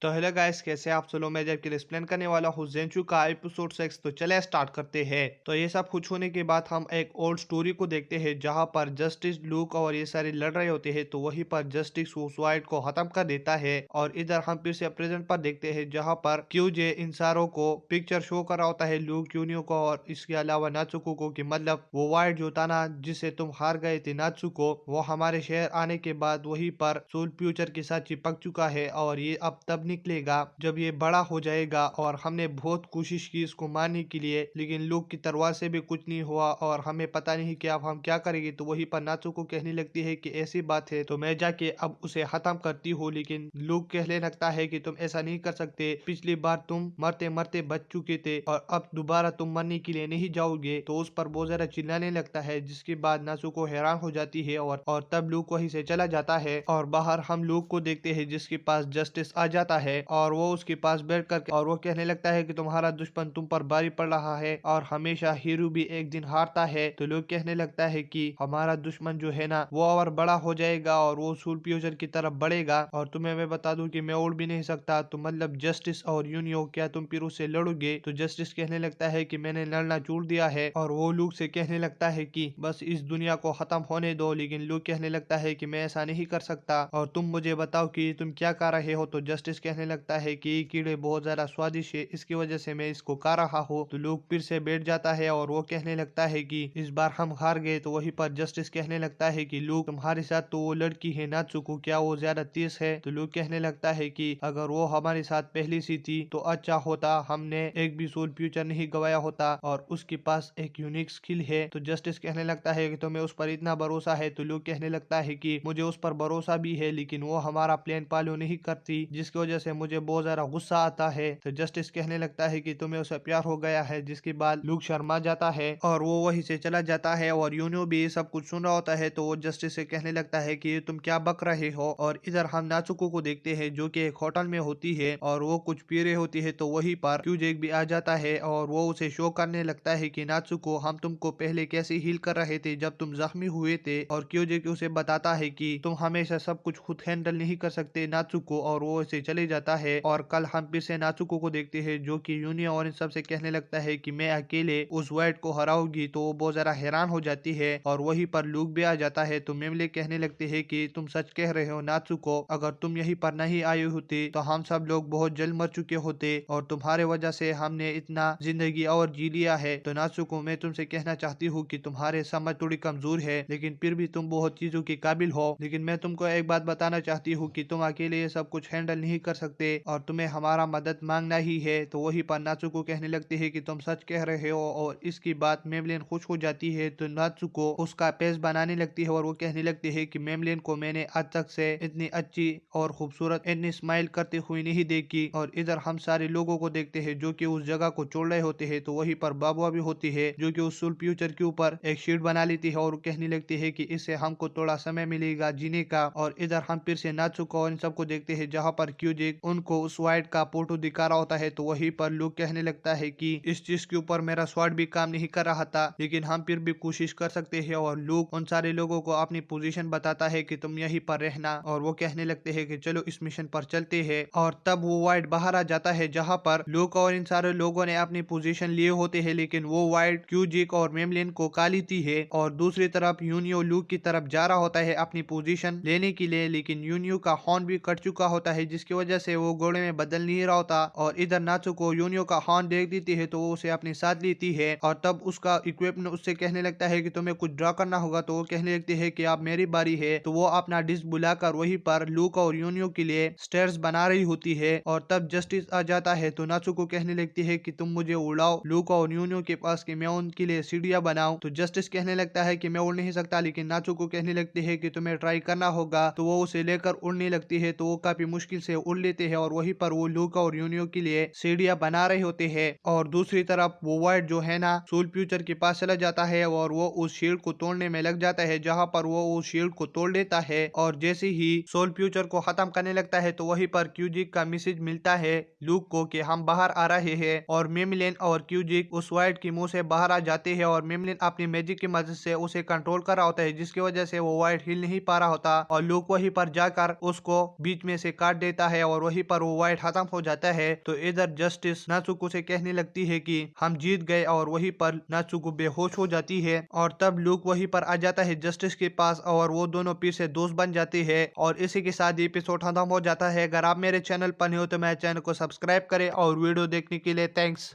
तो hello guys, कैसे आप सब लोग। मैं जब एक्सप्लेन करने वाला हूँ जेंचू का एपिसोड 6। तो चले स्टार्ट करते हैं। तो ये सब कुछ होने के बाद हम एक ओल्ड स्टोरी को देखते हैं जहाँ पर जस्टिस लूक और ये सारे लड़ रहे होते हैं। तो वहीं पर जस्टिस सुसाइड को खत्म कर देता है और इधर हम फिर से प्रेजेंट पर देखते हैं जहाँ पर क्यूजे इन सारों को पिक्चर शो कर रहा होता है, लूक यूनियो को और इसके अलावा नाचुको को, कि मतलब वो वाइट जो था ना जिससे तुम हार गए थे नाचुको, वो हमारे शहर आने के बाद वहीं पर सोल फ्यूचर के साथ चिपक चुका है और ये अब तब निकलेगा जब ये बड़ा हो जाएगा। और हमने बहुत कोशिश की इसको मारने के लिए, लेकिन लूक की तलवार से भी कुछ नहीं हुआ और हमें पता नहीं कि अब हम क्या करेंगे। तो वही पर नाचुको कहने लगती है कि ऐसी बात है तो मैं जाके अब उसे खत्म करती हूँ, लेकिन लूक कहने लगता है कि तुम ऐसा नहीं कर सकते, पिछली बार तुम मरते मरते बच चुके थे और अब दोबारा तुम मरने के लिए नहीं जाओगे। तो उस पर बहुत ज्यादा चिल्लाने लगता है, जिसके बाद नाचुको हैरान हो जाती है और तब लूक वहीं से चला जाता है। और बाहर हम लूक को देखते हैं जिसके पास जस्टिस आ जाता है और वो उसके पास बैठ कर और वो कहने लगता है कि तुम्हारा दुश्मन तुम पर भारी पड़ रहा है और हमेशा हीरो भी एक दिन हारता है। तो लोग कहने लगता है कि हमारा दुश्मन जो है ना वो और बड़ा हो जाएगा और वो सूल फ्यूचर की तरफ बढ़ेगा। और तुम्हें मैं बता दूं कि मैं उड़ भी नहीं सकता, तो मतलब जस्टिस और यूनियो क्या तुम फिर उससे लड़ोगे। तो जस्टिस कहने लगता है कि मैंने लड़ना छोड़ दिया है और वो लूक से कहने लगता है कि बस इस दुनिया को खत्म होने दो। लेकिन लूक कहने लगता है कि मैं ऐसा नहीं कर सकता और तुम मुझे बताओ कि तुम क्या कर रहे हो। तो जस्टिस कहने लगता है कि ये कीड़े बहुत ज्यादा स्वादिष्ट है, इसकी वजह से मैं इसको खा रहा हूँ। तो लूक फिर से बैठ जाता है और वो कहने लगता है कि इस बार हम हार गए। तो वहीं पर जस्टिस कहने लगता है कि लूक तुम्हारे साथ तो वो लड़की है नात्सुको, क्या वो ज्यादा तेज है। तो लूक कहने लगता है कि अगर वो हमारे साथ पहली सी थी तो अच्छा होता, हमने एक भी सोल फ्यूचर नहीं गवाया होता और उसके पास एक यूनिक स्किल है। तो जस्टिस कहने लगता है कि तुम्हें उस पर इतना भरोसा है। तो लूक कहने लगता है कि मुझे उस पर भरोसा भी है, लेकिन वो हमारा प्लान फॉलो नहीं करती, जिसकी वजह से मुझे बहुत ज्यादा गुस्सा आता है। तो जस्टिस कहने लगता है कि तुम्हें उससे प्यार हो गया है, जिसके बाद लूक शर्मा जाता है और वो वहीं से चला जाता है। और यूनियो भी ये सब कुछ सुन रहा होता है, तो वो जस्टिस से कहने लगता है कि तुम क्या बक रहे हो। और इधर हम नाचुको को देखते हैं जो कि एक होटल में होती है और वो कुछ पी रही होती है। तो वहीं पर क्यूजेक भी आ जाता है और वो उसे शो करने लगता है कि नाचुको, हम तुमको पहले कैसे हील कर रहे थे जब तुम जख्मी हुए थे। और क्यूजेक उसे बताता है कि तुम हमेशा सब कुछ खुद हैंडल नहीं कर सकते नाचुको, और वो इसे चले जाता है। और कल हम फिर से नाचुको को देखते हैं जो कि यूनिया और इन सब से कहने लगता है कि मैं अकेले उस वाइट को हराऊंगी। तो वो बहुत ज्यादा हैरान हो जाती है और वहीं पर लूक भी आ जाता है। तो मेमले कहने लगते हैं कि तुम सच कह रहे हो नाचुको, अगर तुम यहीं पर नहीं आई होती तो हम सब लोग बहुत जल्द मर चुके होते और तुम्हारे वजह से हमने इतना जिंदगी और जी लिया है। तो नाचुको, मैं तुमसे कहना चाहती हूँ कि तुम्हारे समझ थोड़ी कमजोर है, लेकिन फिर भी तुम बहुत चीजों के काबिल हो। लेकिन मैं तुमको एक बात बताना चाहती हूँ कि तुम अकेले ये सब कुछ हैंडल नहीं कर सकते और तुम्हें हमारा मदद मांगना ही है। तो वही पर नाचुको कहने लगती है कि तुम सच कह रहे हो और इसकी बात मेमलिन खुश हो जाती है। तो नाचुको उसका पेज बनाने लगती है और वो कहने लगती है कि मेमलिन को मैंने आज तक से इतनी अच्छी और खूबसूरत, इतनी स्माइल करते हुए नहीं देखी। और इधर हम सारे लोगों को देखते हैं जो कि उस जगह को छोड़ रहे होते हैं। तो वहीं पर बाबुआ भी होती है जो कि उस सुल फ्यूचर के ऊपर एक शीट बना लेती है और कहने लगती है कि इससे हमको थोड़ा समय मिलेगा जीने का। और इधर हम फिर से नाचुको और इन सबको देखते हैं जहाँ पर क्यूजिक उनको उस वाइट का फोटो दिखा रहा होता है। तो वहीं पर लूक कहने लगता है कि इस चीज के ऊपर मेरा स्वॉर्ड भी काम नहीं कर रहा था, लेकिन हम फिर भी कोशिश कर सकते हैं। और लूक उन सारे लोगों को अपनी पोजीशन बताता है कि तुम यहीं पर रहना, और वो कहने लगते हैं कि चलो इस मिशन पर चलते हैं। और तब वो वाइट बाहर आ जाता है जहाँ पर लूक और इन सारे लोगों ने अपनी पोजीशन लिए होते हैं, लेकिन वो वाइट क्यूजिक और मेमलिन को खा लेती है। और दूसरी तरफ यूनियो लूक की तरफ जा रहा होता है अपनी पोजीशन लेने के लिए, लेकिन यूनियो का हॉर्न भी कट चुका होता है, जिसकी वजह से वो घोड़े में बदल नहीं रहा होता। और इधर नाचुको यूनियो का हॉर्न देख देती है तो वो उसे अपने साथ लेती है। और तब उसका इक्विपमेंट उससे कहने लगता है कि तुम्हें कुछ ड्रा करना होगा। तो वो कहने लगती है कि अब मेरी बारी है। तो वो अपना डिस्क बुलाकर वहीं पर लूक और यूनियो के लिए स्टेयर्स बना रही होती है। और तब जस्टिस आ जाता है तो नाचुको कहने लगती है कि तुम मुझे उड़ाओ लूक और यूनियो के पास कि मैं उनके लिए सीढ़ियां बनाऊं। तो जस्टिस कहने लगता है कि मैं उड़ नहीं सकता, लेकिन नाचुको कहने लगती है कि तुम्हें ट्राई करना होगा। तो वो उसे लेकर उड़ने लगती है। तो वो काफी मुश्किल से उड़ लेते हैं और वहीं पर वो लूक और यूनियो के लिए सीढ़ियां बना रहे होते हैं। और दूसरी तरफ वो वाइट जो है ना सोल फ्यूचर के पास चला जाता है और वो उस शील्ड को तोड़ने में लग जाता है, जहां पर वो उस शील्ड को तोड़ देता है। और जैसे ही सोल फ्यूचर को खत्म करने लगता है तो वहीं पर क्यूजिक का मैसेज मिलता है लूक को कि हम बाहर आ रहे हैं। और मेमलिन और क्यूजिक उस वाइट की मुंह से बाहर आ जाते हैं और मेमलिन अपनी मैजिक की मदद से उसे कंट्रोल कर रहा होता है, जिसकी वजह से वो वाइट हिल नहीं पा रहा होता। और लूक वहीं पर जाकर उसको बीच में से काट देता है और वहीं पर वो वाइट खत्म हो जाता है। तो इधर जस्टिस नाजुको से कहने लगती है कि हम जीत गए और वहीं पर नाजुको बेहोश हो जाती है और तब लूक वहीं पर आ जाता है जस्टिस के पास और वो दोनों फिर से दोस्त बन जाते हैं और इसी के साथ एपिसोड खत्म हो जाता है। अगर आप मेरे चैनल पर नहीं हो तो मेरे चैनल को सब्सक्राइब करें और वीडियो देखने के लिए थैंक्स।